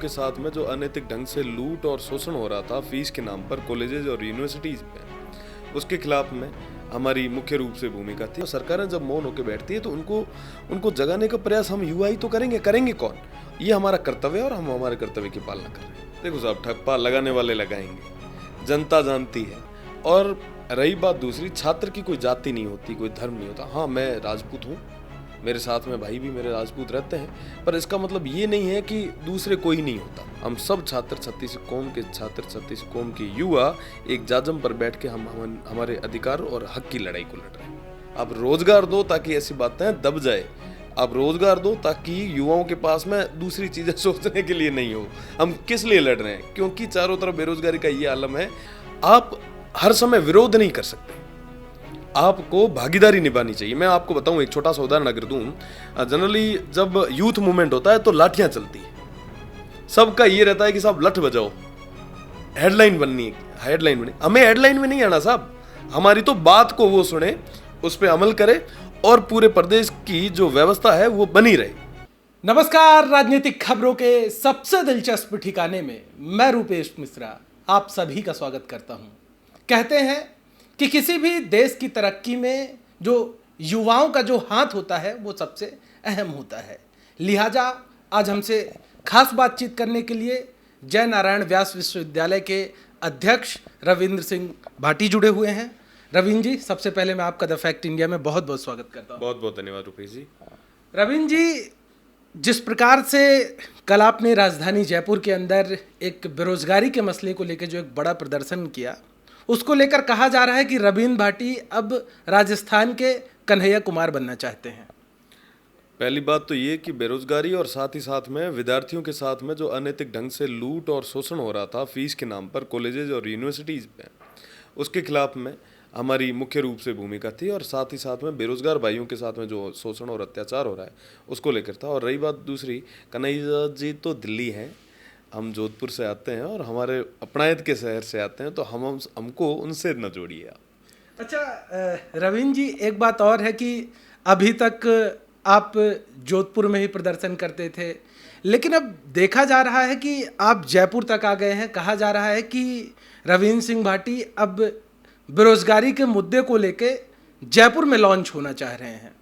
के साथ में जो अनैतिक ढंग से लूट और शोषण हो रहा था फीस के नाम पर कॉलेजेस और यूनिवर्सिटीज में, उसके खिलाफ में हमारी मुख्य रूप से भूमिका थी। सरकारें जब मौन होकर बैठती है तो उनको जगाने का प्रयास हम युवा ही तो करेंगे कौन? ये हमारा कर्तव्य है और हम हमारे कर्तव्य की पालना कर रहे हैं। देखो साहब, ठप्पा लगाने वाले लगाएंगे, जनता जानती है। और रही बात दूसरी, छात्र की कोई जाति नहीं होती, कोई धर्म नहीं होता। हाँ, मैं राजपूत हूँ, मेरे साथ में भाई भी मेरे राजपूत रहते हैं, पर इसका मतलब ये नहीं है कि दूसरे कोई नहीं होता। हम सब छात्र, 36 कौम के छात्र, 36 कौम के युवा एक जाजम पर बैठ के हम हमारे अधिकार और हक की लड़ाई को लड़ रहे हैं। अब रोजगार दो ताकि ऐसी बातें दब जाए, अब रोजगार दो ताकि युवाओं के पास में दूसरी चीजें सोचने के लिए नहीं हो। हम किस लिए लड़ रहे हैं? क्योंकि चारों तरफ बेरोजगारी का ये आलम है। आप हर समय विरोध नहीं कर सकते, आपको भागीदारी निभानी चाहिए। मैं आपको बताऊं, एक छोटा सा उदाहरण अगर दूं, जनरली जब यूथ मूवमेंट होता है तो लाठियां चलती है, सबका ये रहता है कि साहब लठ बजाओ, हेडलाइन बननी है, हेडलाइन बनी। हमें हेडलाइन में नहीं आना साहब, हमारी तो बात को वो सुने, उस पर अमल करे और पूरे प्रदेश की जो व्यवस्था है वो बनी रहे। नमस्कार, राजनीतिक खबरों के सबसे दिलचस्प ठिकाने में मैं रूपेश मिश्रा आप सभी का स्वागत करता हूं। कहते हैं कि किसी भी देश की तरक्की में जो युवाओं का जो हाथ होता है वो सबसे अहम होता है। लिहाजा आज हमसे खास बातचीत करने के लिए जय नारायण व्यास विश्वविद्यालय के अध्यक्ष रविंद्र सिंह भाटी जुड़े हुए हैं। रविंद्र जी, सबसे पहले मैं आपका द फैक्ट इंडिया में बहुत बहुत स्वागत करता हूँ। बहुत बहुत धन्यवाद रुपेश जी। रविंद्र जी, जिस प्रकार से कल आपने राजधानी जयपुर के अंदर एक बेरोजगारी के मसले को लेकर जो एक बड़ा प्रदर्शन किया, उसको लेकर कहा जा रहा है कि रविंद्र भाटी अब राजस्थान के कन्हैया कुमार बनना चाहते हैं। पहली बात तो ये कि बेरोजगारी और साथ ही साथ में विद्यार्थियों के साथ में जो अनैतिक ढंग से लूट और शोषण हो रहा था फीस के नाम पर कॉलेजेस और यूनिवर्सिटीज में, उसके खिलाफ में हमारी मुख्य रूप से भूमिका थी। और साथ ही साथ में बेरोजगार भाइयों के साथ में जो शोषण और अत्याचार हो रहा है उसको लेकर था। और रही बात दूसरी, कन्हैया जी तो दिल्ली हैं, हम जोधपुर से आते हैं और हमारे अपनायत के शहर से आते हैं, तो हमको उनसे न जोड़िए आप। अच्छा रविंद्र जी, एक बात और है कि अभी तक आप जोधपुर में ही प्रदर्शन करते थे, लेकिन अब देखा जा रहा है कि आप जयपुर तक आ गए हैं। कहा जा रहा है कि रविंद्र सिंह भाटी अब बेरोजगारी के मुद्दे को लेके जयपुर में लॉन्च होना चाह रहे हैं।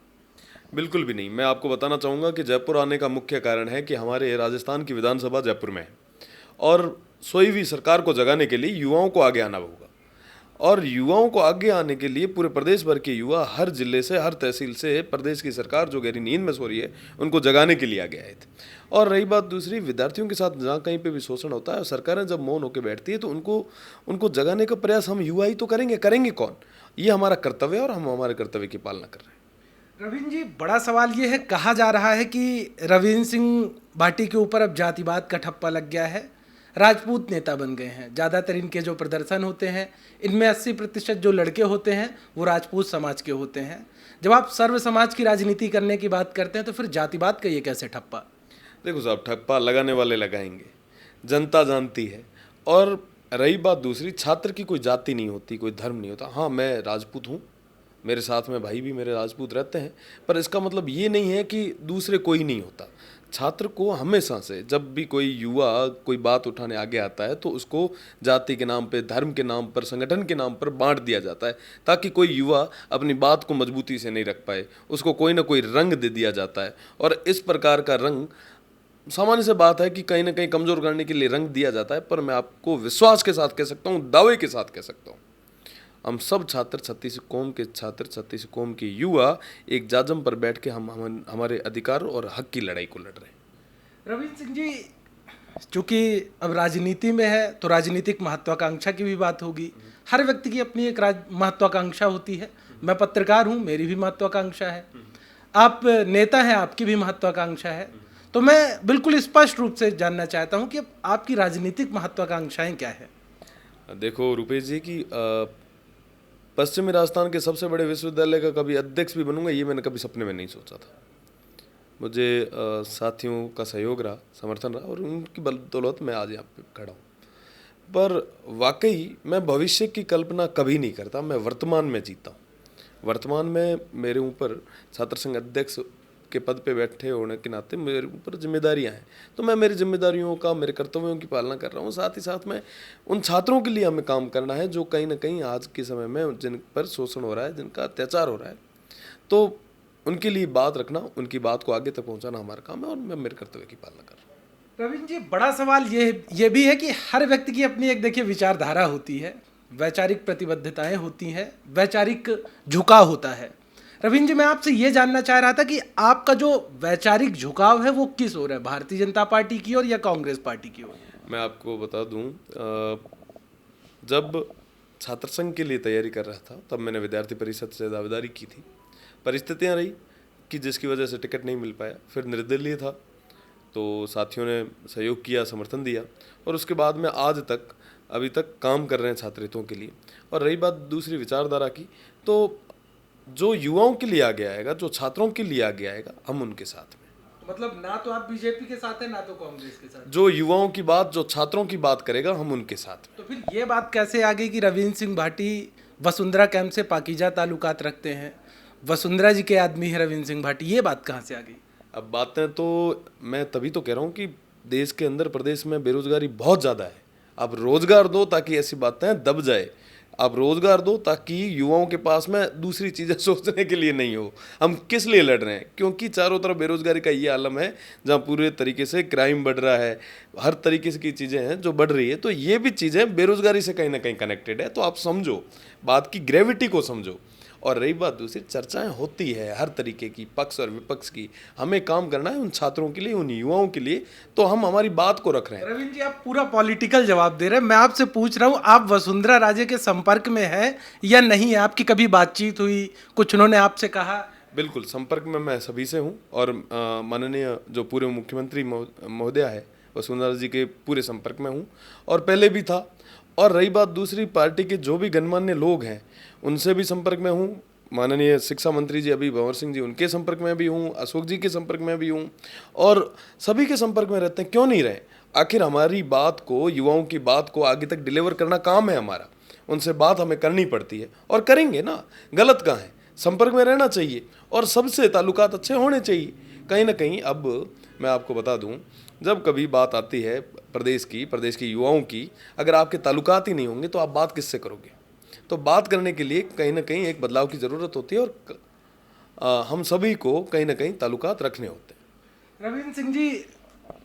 बिल्कुल भी नहीं। मैं आपको बताना चाहूँगा कि जयपुर आने का मुख्य कारण है कि हमारे राजस्थान की विधानसभा जयपुर में है और सोई हुई सरकार को जगाने के लिए युवाओं को आगे आना होगा। और युवाओं को आगे आने के लिए पूरे प्रदेश भर के युवा हर जिले से, हर तहसील से प्रदेश की सरकार जो गहरी नींद में सो रही है उनको जगाने के लिए आगे आए थे। और रही बात दूसरी, विद्यार्थियों के साथ जहाँ कहीं पे भी शोषण होता है, सरकारें जब मौन होकर बैठती है तो उनको जगाने का प्रयास हम युवा ही तो करेंगे कौन? ये हमारा कर्तव्य है और हम हमारे कर्तव्य की पालना कर रहे हैं। रविंद्र जी, बड़ा सवाल ये है, कहा जा रहा है कि रविंद्र सिंह भाटी के ऊपर अब जातिवाद का ठप्पा लग गया है, राजपूत नेता बन गए हैं। ज़्यादातर इनके जो प्रदर्शन होते हैं इनमें 80% जो लड़के होते हैं वो राजपूत समाज के होते हैं। जब आप सर्व समाज की राजनीति करने की बात करते हैं तो फिर जातिवाद का ये कैसे ठप्पा? देखो साहब, ठप्पा लगाने वाले लगाएंगे, जनता जानती है। और रही बात दूसरी, छात्र की कोई जाति नहीं होती, कोई धर्म नहीं होता। हाँ, मैं राजपूत हूँ, मेरे साथ में भाई भी मेरे राजपूत रहते हैं, पर इसका मतलब ये नहीं है कि दूसरे कोई नहीं होता। छात्र को हमेशा से जब भी कोई युवा कोई बात उठाने आगे आता है तो उसको जाति के नाम पे, धर्म के नाम पर, संगठन के नाम पर बांट दिया जाता है ताकि कोई युवा अपनी बात को मजबूती से नहीं रख पाए, उसको कोई ना कोई रंग दे दिया जाता है। और इस प्रकार का रंग सामान्य से बात है कि कहीं ना कहीं कमज़ोर करने के लिए रंग दिया जाता है। पर मैं आपको विश्वास के साथ कह सकता हूँ, दावे के साथ कह सकता हूँ, हम सब छात्र, 36 कौम के छात्र, 36 कौम के युवा एक जाजम पर बैठ के हम हमारे अधिकार और हक की लड़ाई को लड़ रहे हैं। रविंद्र सिंह जी, चूँकि अब राजनीति में है तो राजनीतिक महत्वाकांक्षा की भी बात होगी। हर व्यक्ति की अपनी एक महत्वाकांक्षा होती है। मैं पत्रकार हूँ, मेरी भी महत्वाकांक्षा है। आप नेता हैं, आपकी भी महत्वाकांक्षा है। तो मैं बिल्कुल स्पष्ट रूप से जानना चाहता हूँ कि आपकी राजनीतिक महत्वाकांक्षाएं क्या है? देखो रुपेश जी की पश्चिमी राजस्थान के सबसे बड़े विश्वविद्यालय का कभी अध्यक्ष भी बनूंगा, ये मैंने कभी सपने में नहीं सोचा था। मुझे साथियों का सहयोग रहा, समर्थन रहा और उनकी बदौलत मैं आज यहाँ पे खड़ा हूँ। पर वाकई मैं भविष्य की कल्पना कभी नहीं करता, मैं वर्तमान में जीता हूँ। वर्तमान में मेरे ऊपर छात्र संघ अध्यक्ष के पद पे बैठे होने के नाते मेरे ऊपर जिम्मेदारियां हैं, तो मैं मेरी जिम्मेदारियों का, मेरे कर्तव्यों की पालना कर रहा हूँ। साथ ही साथ में उन छात्रों के लिए हमें काम करना है जो कहीं ना कहीं आज के समय में जिन पर शोषण हो रहा है, जिनका अत्याचार हो रहा है, तो उनके लिए बात रखना, उनकी बात को आगे तक पहुँचाना हमारा काम है और मैं मेरे कर्तव्य की पालना कर रहा हूँ। रविंद्र जी, बड़ा सवाल ये भी है कि हर व्यक्ति की अपनी एक देखिए विचारधारा होती है, वैचारिक प्रतिबद्धताएं होती हैं, वैचारिक झुकाव होता है। रविंद्र जी, मैं आपसे ये जानना चाह रहा था कि आपका जो वैचारिक झुकाव है वो किस ओर है, भारतीय जनता पार्टी की ओर या कांग्रेस पार्टी की ओर? मैं आपको बता दूं, जब छात्र संघ के लिए तैयारी कर रहा था तब मैंने विद्यार्थी परिषद से दावेदारी की थी। परिस्थितियां रही कि जिसकी वजह से टिकट नहीं मिल पाया, फिर निर्दलीय था तो साथियों ने सहयोग किया, समर्थन दिया और उसके बाद में आज तक अभी तक काम कर रहे हैं छात्र हितों के लिए। और रही बात दूसरी विचारधारा की, तो जो युवाओं के लिए आगे आएगा, जो छात्रों के लिए आगे आएगा, हम उनके साथ में। मतलब ना तो आप बीजेपी के साथ हैं ना तो कांग्रेस के साथ। जो युवाओं की बात, जो छात्रों की बात करेगा, हम उनके साथ में। तो फिर ये बात कैसे आ गई कि रविंद्र सिंह भाटी वसुंधरा कैंप से पाकीजा ताल्लुकात रखते हैं, वसुंधरा जी के आदमी है रविंद्र सिंह भाटी, ये बात कहाँ से आ गई? अब बातें तो मैं तभी तो कह रहा हूँ कि देश के अंदर, प्रदेश में बेरोजगारी बहुत ज़्यादा है। आप रोजगार दो ताकि ऐसी बातें दब जाए, आप रोजगार दो ताकि युवाओं के पास में दूसरी चीज़ें सोचने के लिए नहीं हो। हम किस लिए लड़ रहे हैं? क्योंकि चारों तरफ बेरोजगारी का ये आलम है, जहाँ पूरे तरीके से क्राइम बढ़ रहा है, हर तरीके से की चीज़ें हैं जो बढ़ रही है, तो ये भी चीज़ें बेरोजगारी से कहीं ना कहीं कनेक्टेड है। तो आप समझो, बात की ग्रेविटी को समझो। और रही बात दूसरी, चर्चाएं होती है हर तरीके की, पक्ष और विपक्ष की। हमें काम करना है उन छात्रों के लिए, उन युवाओं के लिए, तो हम हमारी बात को रख रहे हैं। रविंद्र जी, आप पूरा पॉलिटिकल जवाब दे रहे हैं। मैं आपसे पूछ रहा हूँ, आप वसुंधरा राजे के संपर्क में हैं या नहीं? आपकी कभी बातचीत हुई, कुछ उन्होंने आपसे कहा? बिल्कुल, संपर्क में मैं सभी से हूँ और माननीय जो पूर्व मुख्यमंत्री महोदया है, वसुंधरा जी के पूरे संपर्क में हूँ और पहले भी था। और रही बात दूसरी, पार्टी के जो भी गणमान्य लोग हैं उनसे भी संपर्क में हूँ। माननीय शिक्षा मंत्री जी अभी भंवर सिंह जी, उनके संपर्क में भी हूँ, अशोक जी के संपर्क में भी हूँ और सभी के संपर्क में रहते हैं। क्यों नहीं रहे? आखिर हमारी बात को, युवाओं की बात को आगे तक डिलीवर करना काम है हमारा। उनसे बात हमें करनी पड़ती है और करेंगे ना, गलत कहाँ है? संपर्क में रहना चाहिए और सबसे ताल्लुकात अच्छे होने चाहिए। कहीं ना कहीं अब मैं आपको बता दूं, जब कभी बात आती है प्रदेश के युवाओं की, अगर आपके ताल्लुकात ही नहीं होंगे तो आप बात किससे करोगे? तो बात करने के लिए कहीं ना कहीं एक बदलाव की ज़रूरत होती है और हम सभी को कहीं ना कहीं ताल्लुकात रखने होते हैं। रविंद्र सिंह जी,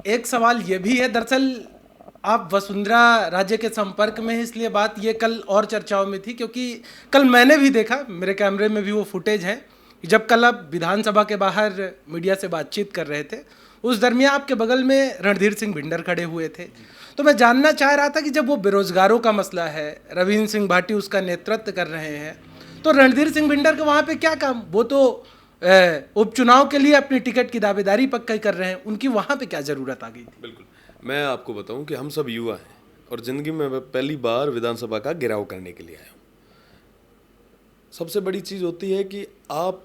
एक सवाल ये भी है, दरअसल आप वसुंधरा राजे के संपर्क में है, इसलिए बात ये कल और चर्चाओं में थी, क्योंकि कल मैंने भी देखा, मेरे कैमरे में भी वो फुटेज है, जब कल आप विधानसभा के बाहर मीडिया से बातचीत कर रहे थे, उस दरमियान आपके बगल में रणधीर सिंह भिंडर खड़े हुए थे। तो मैं जानना चाह रहा था कि जब वो बेरोजगारों का मसला है, रविंद्र सिंह भाटी उसका नेतृत्व कर रहे हैं, तो रणधीर सिंह भिंडर के वहाँ पे क्या काम? वो तो उपचुनाव के लिए अपनी टिकट की दावेदारी पक्का कर रहे हैं, उनकी वहाँ पे क्या ज़रूरत आ गई थी? बिल्कुल, मैं आपको बताऊं कि हम सब युवा हैं और ज़िंदगी में मैं पहली बार विधानसभा का घेराव करने के लिए आया हूँ। सबसे बड़ी चीज़ होती है कि आप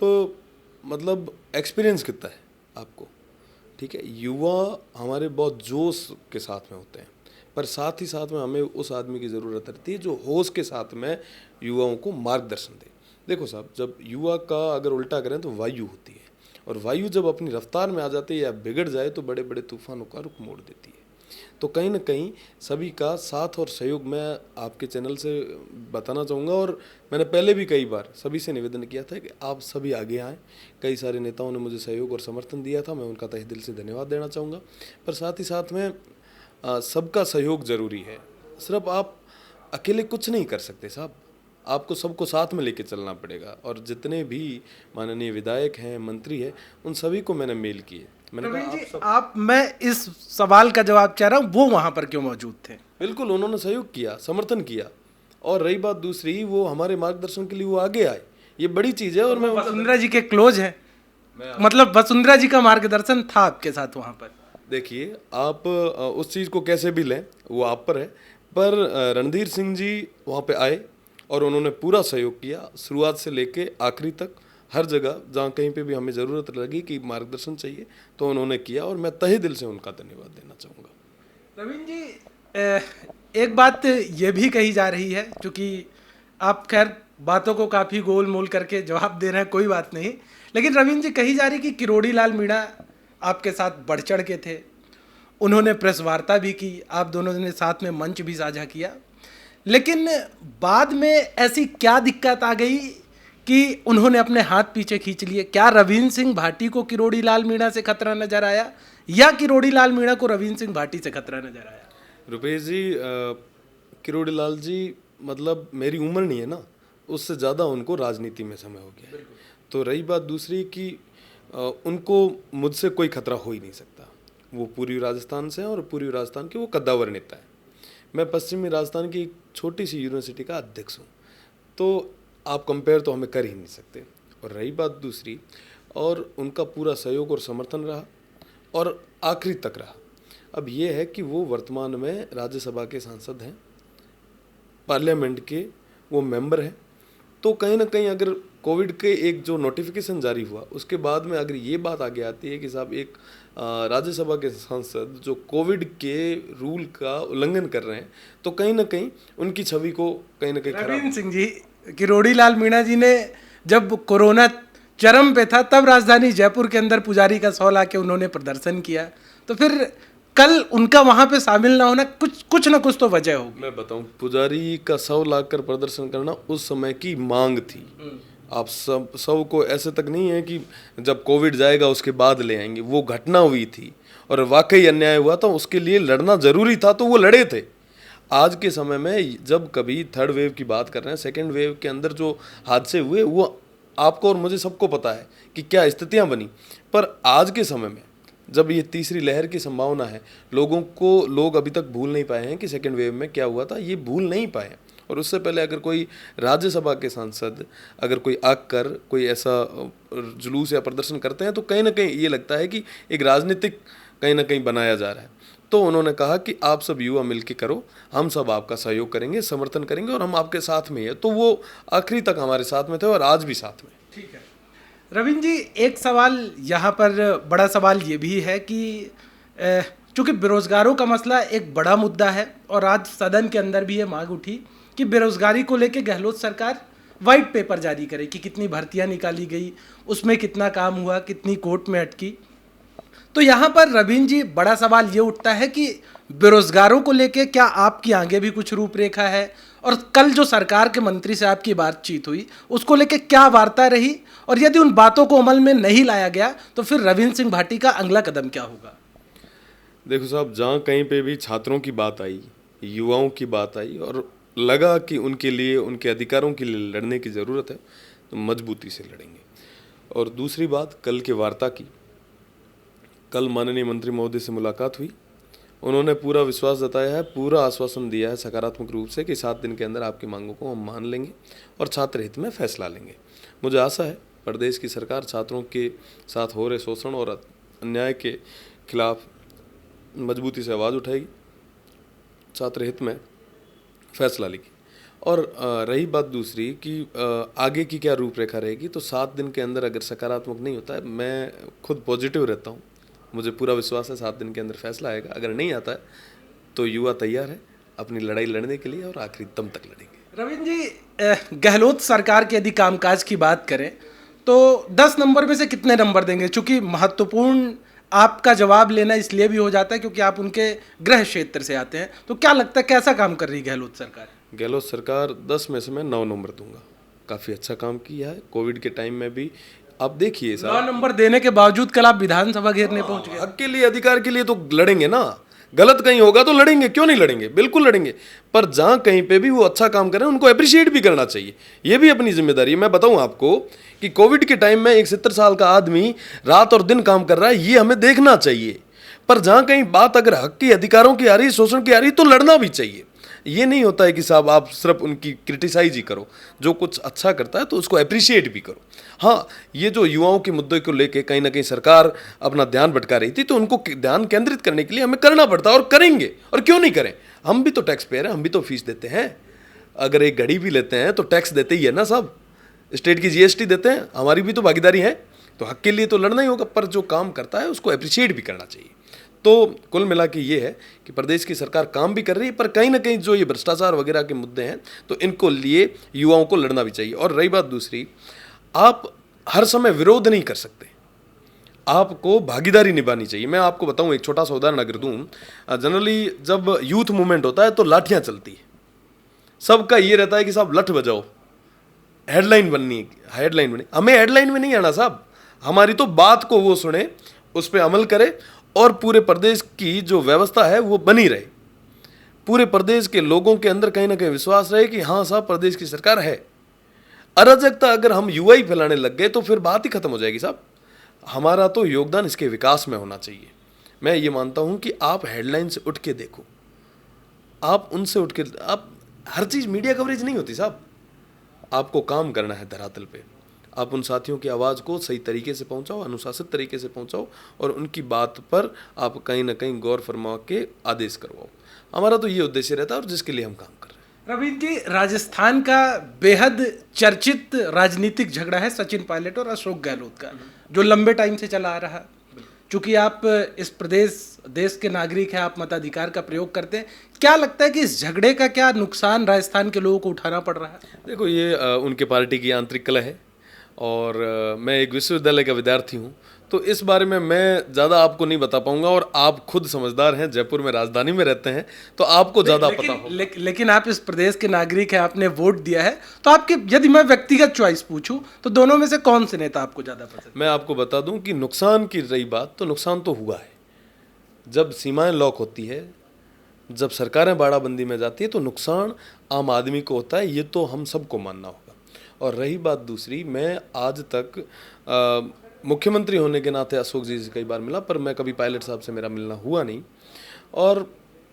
मतलब एक्सपीरियंस कितना है आपको, ठीक है? युवा हमारे बहुत जोश के साथ में होते हैं, पर साथ ही साथ में हमें उस आदमी की ज़रूरत रहती है जो होश के साथ में युवाओं को मार्गदर्शन दे। देखो साहब, जब युवा का अगर उल्टा करें तो वायु होती है, और वायु जब अपनी रफ्तार में आ जाती है या बिगड़ जाए तो बड़े बड़े तूफानों का रुख मोड़ देती है। तो कहीं ना कहीं सभी का साथ और सहयोग मैं आपके चैनल से बताना चाहूँगा, और मैंने पहले भी कई बार सभी से निवेदन किया था कि आप सभी आगे आएँ। कई सारे नेताओं ने मुझे सहयोग और समर्थन दिया था, मैं उनका तहे दिल से धन्यवाद देना चाहूँगा। पर साथ ही साथ में सबका सहयोग ज़रूरी है। सिर्फ आप अकेले कुछ नहीं कर सकते साहब, आपको सबको साथ में लेके चलना पड़ेगा। और जितने भी माननीय विधायक हैं, मंत्री हैं, उन सभी को मैंने मेल किए। मैंने कहा मैं इस सवाल का जवाब चाह रहा हूँ, वो वहाँ पर क्यों मौजूद थे? बिल्कुल, उन्होंने सहयोग किया, समर्थन किया। और रही बात दूसरी, वो हमारे मार्गदर्शन के लिए वो आगे आए, ये बड़ी चीज़ है। और मैं वसुंधरा जी के क्लोज हैं, मतलब वसुंधरा जी का मार्गदर्शन था आपके साथ वहाँ पर? देखिए, आप उस चीज़ को कैसे भी लें वो आप पर है, पर रणधीर सिंह जी वहाँ पे आए और उन्होंने पूरा सहयोग किया, शुरुआत से लेके आखिरी तक। हर जगह जहाँ कहीं पे भी हमें ज़रूरत लगी कि मार्गदर्शन चाहिए तो उन्होंने किया, और मैं तहे दिल से उनका धन्यवाद देना चाहूँगा। रविंद्र जी, एक बात ये भी कही जा रही है, क्योंकि आप खैर बातों को काफ़ी गोल मोल करके जवाब दे रहे हैं, कोई बात नहीं। लेकिन रविंद्र जी, कही जा रही कि किरोड़ी लाल मीणा आपके साथ बढ़ चढ़ के थे, उन्होंने प्रेस वार्ता भी की, आप दोनों ने साथ में मंच भी साझा किया, लेकिन बाद में ऐसी क्या दिक्कत आ गई कि उन्होंने अपने हाथ पीछे खींच लिए? क्या रविंद्र सिंह भाटी को किरोड़ी लाल मीणा से खतरा नजर आया, या किरोड़ी लाल मीणा को रविंद्र सिंह भाटी से खतरा नजर आया? रुपेश जी, किरोड़ी लाल जी, मतलब मेरी उम्र नहीं है ना, उससे ज़्यादा उनको राजनीति में समय हो गया है। तो रही बात दूसरी कि उनको मुझसे कोई खतरा हो ही नहीं सकता। वो पूर्वी राजस्थान से हैं और पूर्वी राजस्थान के वो कद्दावर नेता है। मैं पश्चिमी राजस्थान की एक छोटी सी यूनिवर्सिटी का अध्यक्ष हूँ, तो आप कंपेयर तो हमें कर ही नहीं सकते। और रही बात दूसरी, और उनका पूरा सहयोग और समर्थन रहा और आखिरी तक रहा। अब ये है कि वो वर्तमान में राज्यसभा के सांसद हैं, पार्लियामेंट के वो मेंबर हैं। तो कहीं ना कहीं अगर कोविड के एक जो नोटिफिकेशन जारी हुआ उसके बाद में अगर ये बात आगे आती है कि साहब एक राज्यसभा के सांसद जो कोविड के रूल का उल्लंघन कर रहे हैं, तो कहीं ना कहीं उनकी छवि को कहीं ना कहीं रविंद्र सिंह जी, किरोड़ी लाल मीणा जी ने जब कोरोना चरम पे था तब राजधानी जयपुर के अंदर पुजारी का 100 लाके उन्होंने प्रदर्शन किया, तो फिर कल उनका वहां पे शामिल ना होना कुछ ना कुछ तो वजह होगी। मैं बताऊं, पुजारी का 100 लाख कर प्रदर्शन करना उस समय की मांग थी। आप सब को ऐसे तक नहीं है कि जब कोविड जाएगा उसके बाद ले आएंगे, वो घटना हुई थी और वाकई अन्याय हुआ था, उसके लिए लड़ना जरूरी था, तो वो लड़े थे। आज के समय में जब कभी थर्ड वेव की बात कर रहे हैं, सेकेंड वेव के अंदर जो हादसे हुए वो आपको और मुझे सबको पता है कि क्या स्थितियां बनी। पर आज के समय में जब ये तीसरी लहर की संभावना है, लोग अभी तक भूल नहीं पाए हैं कि सेकेंड वेव में क्या हुआ था, ये भूल नहीं पाए हैं। और उससे पहले अगर कोई राज्यसभा के सांसद अगर कोई आकर कोई ऐसा जुलूस या प्रदर्शन करते हैं, तो कहीं ना कहीं ये लगता है कि एक राजनीतिक कहीं ना कहीं बनाया जा रहा है। तो उन्होंने कहा कि आप सब युवा मिलकर करो, हम सब आपका सहयोग करेंगे, समर्थन करेंगे और हम आपके साथ में है। तो वो आखिरी तक हमारे साथ में थे और आज भी साथ में। ठीक है रविंद्र जी, एक सवाल यहाँ पर, बड़ा सवाल ये भी है कि चूँकि बेरोजगारों का मसला एक बड़ा मुद्दा है और आज सदन के अंदर भी ये मांग उठी कि बेरोजगारी को लेकर गहलोत सरकार वाइट पेपर जारी करे कि कितनी भर्तियां निकाली गई, उसमें कितना काम हुआ, कितनी कोर्ट में अटकी। तो यहाँ पर रविंद्र जी, बड़ा सवाल ये उठता है कि बेरोजगारों को लेकर क्या आपकी आगे भी कुछ रूपरेखा है, और कल जो सरकार के मंत्री से आपकी बातचीत हुई उसको लेकर क्या वार्ता रही, और यदि उन बातों को अमल में नहीं लाया गया तो फिर रविंद्र सिंह भाटी का अगला कदम क्या होगा? देखो साहब, जहाँ कहीं पे भी छात्रों की बात आई, युवाओं की बात आई और लगा कि उनके लिए, उनके अधिकारों के लिए लड़ने की ज़रूरत है, तो मजबूती से लड़ेंगे। और दूसरी बात, कल के वार्ता की, कल माननीय मंत्री महोदय से मुलाकात हुई, उन्होंने पूरा विश्वास जताया है, पूरा आश्वासन दिया है सकारात्मक रूप से कि 7 दिन के अंदर आपकी मांगों को हम मान लेंगे और छात्र हित में फैसला लेंगे। मुझे आशा है प्रदेश की सरकार छात्रों के साथ हो रहे शोषण और अन्याय के खिलाफ मजबूती से आवाज़ उठाएगी, छात्र हित में फैसला लेगी। और रही बात दूसरी कि आगे की क्या रूपरेखा रहेगी, तो 7 दिन के अंदर अगर सकारात्मक नहीं होता है, मैं खुद पॉजिटिव रहता हूँ, मुझे पूरा विश्वास है 7 दिन के अंदर फैसला आएगा। अगर नहीं आता है तो युवा तैयार है अपनी लड़ाई लड़ने के लिए और आखिरी दम तक लड़ेंगे। रविंद्र जी, गहलोत सरकार के यदि कामकाज की बात करें तो 10 नंबर में से कितने नंबर देंगे? चूँकि महत्वपूर्ण आपका जवाब लेना इसलिए भी हो जाता है क्योंकि आप उनके गृह क्षेत्र से आते हैं, तो क्या लगता है कैसा काम कर रही है गहलोत सरकार? गहलोत सरकार 10 में से मैं 9 नंबर दूंगा। काफ़ी अच्छा काम किया है कोविड के टाइम में भी। आप देखिए 9 नंबर देने के बावजूद कल आप विधानसभा घेरने पहुंच गए। हक के लिए, अधिकार के लिए तो लड़ेंगे ना। गलत कहीं होगा तो लड़ेंगे, क्यों नहीं लड़ेंगे, बिल्कुल लड़ेंगे। पर जहाँ कहीं पे भी वो अच्छा काम करें उनको अप्रिशिएट भी करना चाहिए, ये भी अपनी जिम्मेदारी है। मैं बताऊं आपको कि कोविड के टाइम में एक 70 साल का आदमी रात और दिन काम कर रहा है, ये हमें देखना चाहिए। पर जहाँ कहीं बात अगर हक की, अधिकारों की आ रही, शोषण की आ रही, तो लड़ना भी चाहिए। ये नहीं होता है कि साहब आप सिर्फ उनकी क्रिटिसाइज ही करो, जो कुछ अच्छा करता है तो उसको अप्रिशिएट भी करो। हाँ, ये जो युवाओं के मुद्दे को लेके कहीं ना कहीं सरकार अपना ध्यान भटका रही थी, तो उनको ध्यान केंद्रित करने के लिए हमें करना पड़ता है और करेंगे। और क्यों नहीं करें, हम भी तो टैक्स पेयर हैं, हम भी तो फीस देते हैं। अगर एक घड़ी भी लेते हैं तो टैक्स देते ही है ना साहब, स्टेट की जीएसटी देते हैं, हमारी भी तो भागीदारी है। तो हक के लिए तो लड़ना ही होगा, पर जो काम करता है उसको अप्रिशिएट भी करना चाहिए। तो कुल मिला के ये है कि प्रदेश की सरकार काम भी कर रही है, पर कहीं ना कहीं जो ये भ्रष्टाचार वगैरह के मुद्दे हैं तो इनको लिए युवाओं को लड़ना भी चाहिए। और रही बात दूसरी, आप हर समय विरोध नहीं कर सकते, आपको भागीदारी निभानी चाहिए। मैं आपको बताऊं, एक छोटा सा उदाहरण अगर दूं, जनरली जब यूथ मूवमेंट होता है तो लाठियां चलती है, सबका ये रहता है कि साहब लठ बजाओ, हेडलाइन बननी है, हेडलाइन बनी। हमें हेडलाइन में नहीं आना साहब, हमारी तो बात को वो सुने, उस पर अमल करे और पूरे प्रदेश की जो व्यवस्था है वो बनी रहे, पूरे प्रदेश के लोगों के अंदर कहीं ना कहीं विश्वास रहे कि हाँ साहब प्रदेश की सरकार है। अराजकता अगर हम युवा ही फैलाने लग गए तो फिर बात ही खत्म हो जाएगी साहब। हमारा तो योगदान इसके विकास में होना चाहिए। मैं ये मानता हूं कि आप हेडलाइन से उठ के देखो, आप उनसे उठ के, आप हर चीज़ मीडिया कवरेज नहीं होती साहब, आपको काम करना है धरातल पे। आप उन साथियों की आवाज़ को सही तरीके से पहुंचाओ, अनुशासित तरीके से पहुंचाओ और उनकी बात पर आप कहीं ना कहीं गौर फरमा के आदेश करवाओ। हमारा तो ये उद्देश्य रहता है और जिसके लिए हम काम कर रहे हैं। रवीन जी, राजस्थान का बेहद चर्चित राजनीतिक झगड़ा है सचिन पायलट और अशोक गहलोत का, जो लंबे टाइम से चला आ रहा। चूंकि आप इस देश के नागरिक हैं, आप मताधिकार का प्रयोग करते हैं, क्या लगता है कि इस झगड़े का क्या नुकसान राजस्थान के लोगों को उठाना पड़ रहा है? देखो, ये उनके पार्टी की आंतरिक कलह है और मैं एक विश्वविद्यालय का विद्यार्थी हूँ, तो इस बारे में मैं ज़्यादा आपको नहीं बता पाऊंगा। और आप खुद समझदार हैं, जयपुर में राजधानी में रहते हैं, तो आपको ज़्यादा पता होगा। लेकिन आप इस प्रदेश के नागरिक हैं, आपने वोट दिया है, तो आपके, यदि मैं व्यक्तिगत चॉइस पूछूं तो दोनों में से कौन से नेता आपको ज़्यादा पसंद? मैं आपको बता दूं कि नुकसान की रही बात, तो नुकसान तो हुआ है। जब सीमाएं लॉक होती है, जब सरकारें बाड़ाबंदी में जाती है, तो नुकसान आम आदमी को होता है, ये तो हम सबको मानना होगा। और रही बात दूसरी, मैं आज तक मुख्यमंत्री होने के नाते अशोक जी से कई बार मिला, पर मैं कभी पायलट साहब से मेरा मिलना हुआ नहीं। और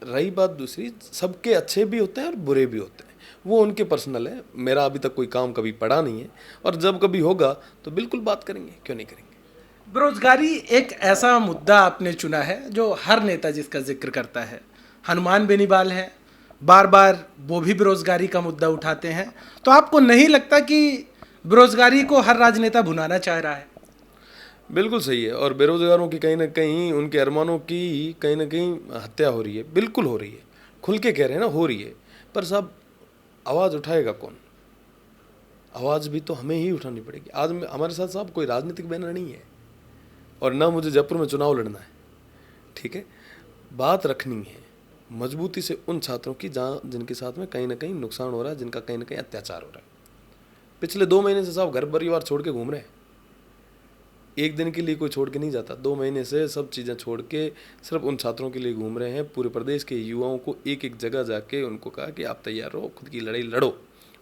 रही बात दूसरी, सबके अच्छे भी होते हैं और बुरे भी होते हैं, वो उनके पर्सनल है। मेरा अभी तक कोई काम कभी पड़ा नहीं है और जब कभी होगा तो बिल्कुल बात करेंगे, क्यों नहीं करेंगे। बेरोजगारी एक ऐसा मुद्दा आपने चुना है जो हर नेता जिसका जिक्र करता है। हनुमान बेनीवाल है, बार बार वो भी बेरोजगारी का मुद्दा उठाते हैं। तो आपको नहीं लगता कि बेरोजगारी को हर राजनेता भुनाना चाह रहा है? बिल्कुल सही है। और बेरोजगारों की कहीं ना कहीं, उनके अरमानों की कहीं ना कहीं हत्या हो रही है, बिल्कुल हो रही है। खुल के कह रहे हैं ना, हो रही है। पर साहब, आवाज़ उठाएगा कौन? आवाज़ भी तो हमें ही उठानी पड़ेगी। आज हमारे साथ साहब कोई राजनीतिक बैनर नहीं है और ना मुझे जयपुर में चुनाव लड़ना है, ठीक है। बात रखनी है मजबूती से उन छात्रों की जिनके साथ में कहीं ना कहीं नुकसान हो रहा है, जिनका कहीं ना कहीं अत्याचार हो रहा है। पिछले 2 महीने से साहब घर परिवार छोड़ के घूम रहे हैं। एक दिन के लिए कोई छोड़ के नहीं जाता, 2 महीने से सब चीज़ें छोड़ के सिर्फ उन छात्रों के लिए घूम रहे हैं। पूरे प्रदेश के युवाओं को एक एक जगह जाके उनको कहा कि आप तैयार रहो, खुद की लड़ाई लड़ो।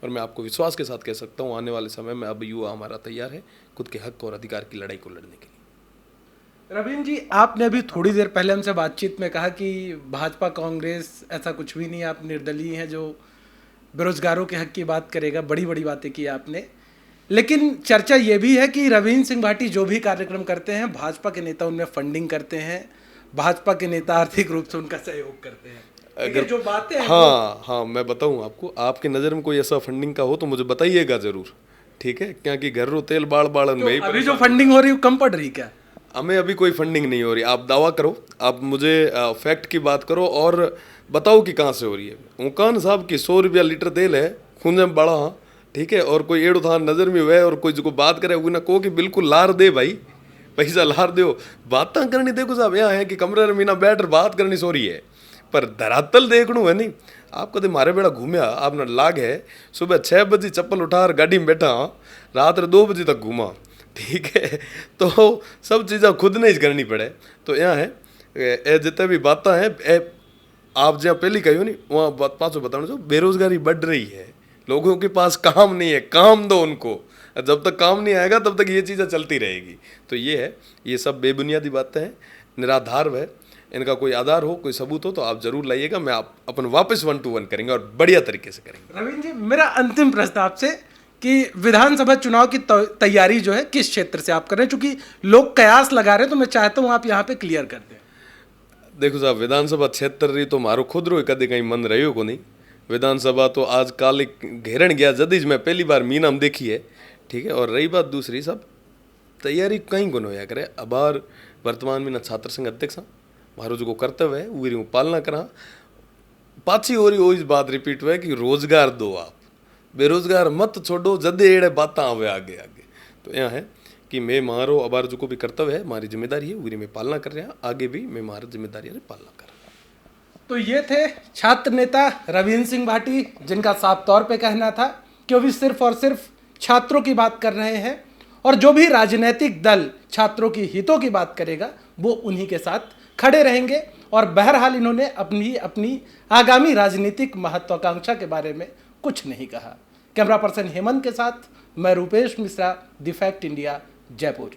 और मैं आपको विश्वास के साथ कह सकता हूँ, आने वाले समय में अब युवा हमारा तैयार है खुद के हक और अधिकार की लड़ाई को लड़ने के लिए। रवीन जी, आपने अभी थोड़ी देर पहले हमसे बातचीत में कहा कि भाजपा कांग्रेस ऐसा कुछ भी नहीं, आप निर्दलीय हैं जो बेरोजगारों के हक की बात करेगा। बड़ी बड़ी बातें की आपने, लेकिन चर्चा ये भी है कि रवींद्र सिंह भाटी जो भी कार्यक्रम करते हैं, भाजपा के नेता उनमें फंडिंग करते हैं, भाजपा के नेता आर्थिक रूप से उनका सहयोग करते हैं। अगर जो बातें हैं, हाँ, मैं बताऊँ आपको, आपके नज़र में कोई ऐसा फंडिंग का हो तो मुझे बताइएगा ज़रूर, ठीक है। क्योंकि घर रो तेल बाड़ बाड़ में अभी जो फंडिंग हो रही है कम पड़ रही क्या? हमें अभी कोई फंडिंग नहीं हो रही। आप दावा करो, आप मुझे फैक्ट की बात करो और बताओ कि कहाँ से हो रही है। उकान साहब की 100 रुपया लीटर तेल है, खूंजे में बड़ा, ठीक है। और कोई एड़ो थान नज़र में हुआ है और कोई जो बात करे वो ना कहो कि बिल्कुल लार दे भाई, पैसा लार दो। बात करनी देखो साहब, यहाँ है कि कमरे में मीना बैठ बात करनी सो रही है, पर धरातल देखणू है नहीं। आप कदे मारे बेड़ा घूमया, आपने लाग है सुबह 6 बजे चप्पल उठा गाड़ी में बैठा, रात 2 बजे तक घूमा, ठीक है। तो सब चीज़ें खुद नहीं करनी पड़े। तो यहाँ है ए जितने भी बातें हैं, आप जहाँ पहली कही हो नहीं वहाँ बात पाँचों बताना जो बेरोजगारी बढ़ रही है, लोगों के पास काम नहीं है, काम दो उनको। जब तक काम नहीं आएगा तब तक ये चीज़ें चलती रहेगी। तो ये है, ये सब बेबुनियादी बातें हैं, निराधार है, इनका कोई आधार हो, कोई सबूत हो तो आप जरूर लाइएगा। मैं आप अपन वापस 1 to 1 करेंगे और बढ़िया तरीके से करेंगे। रवीन जी, मेरा अंतिम प्रश्न आपसे कि विधानसभा चुनाव की तैयारी जो है किस क्षेत्र से आप कर रहे हैं? चूंकि लोग कयास लगा रहे हैं तो मैं चाहता हूँ आप यहाँ पे क्लियर कर दें। देखो साहब, विधानसभा क्षेत्र रही तो मारो खुद रो कदे कहीं मन रही को नहीं। विधानसभा तो आज काल घेरण गया जदीज मैं पहली बार मीनाम देखी है, ठीक है। और रही बात दूसरी, सब तैयारी कहीं गुन होया करे। अबार वर्तमान में न छात्र संघ अध्यक्ष मारो जो कर्तव्य है वो पालना करा। पाछी और वो इस बात रिपीट हुआ कि रोजगार दो, आप बेरोजगार मत छोड़ो, जदे एड़े बात आवे आगे आगे। तो यहाँ है कि मैं मारो अबार जो को भी कर्तव्य है, हमारी जिम्मेदारी है, वो मैं पालना कर रहा, आगे भी मैं मारा जिम्मेदारी है पालना कर रहा। तो ये थे छात्र नेता रविंद्र सिंह भाटी, जिनका साफ तौर पे कहना था कि वो भी सिर्फ और सिर्फ छात्रों की बात कर रहे हैं और जो भी राजनीतिक दल छात्रों की हितों की बात करेगा वो उन्हीं के साथ खड़े रहेंगे। और बहरहाल इन्होंने अपनी आगामी राजनीतिक महत्वाकांक्षा के बारे में कुछ नहीं कहा। कैमरा पर्सन हेमंत के साथ मैं Rupesh Mishra, the fact India, Jaipur.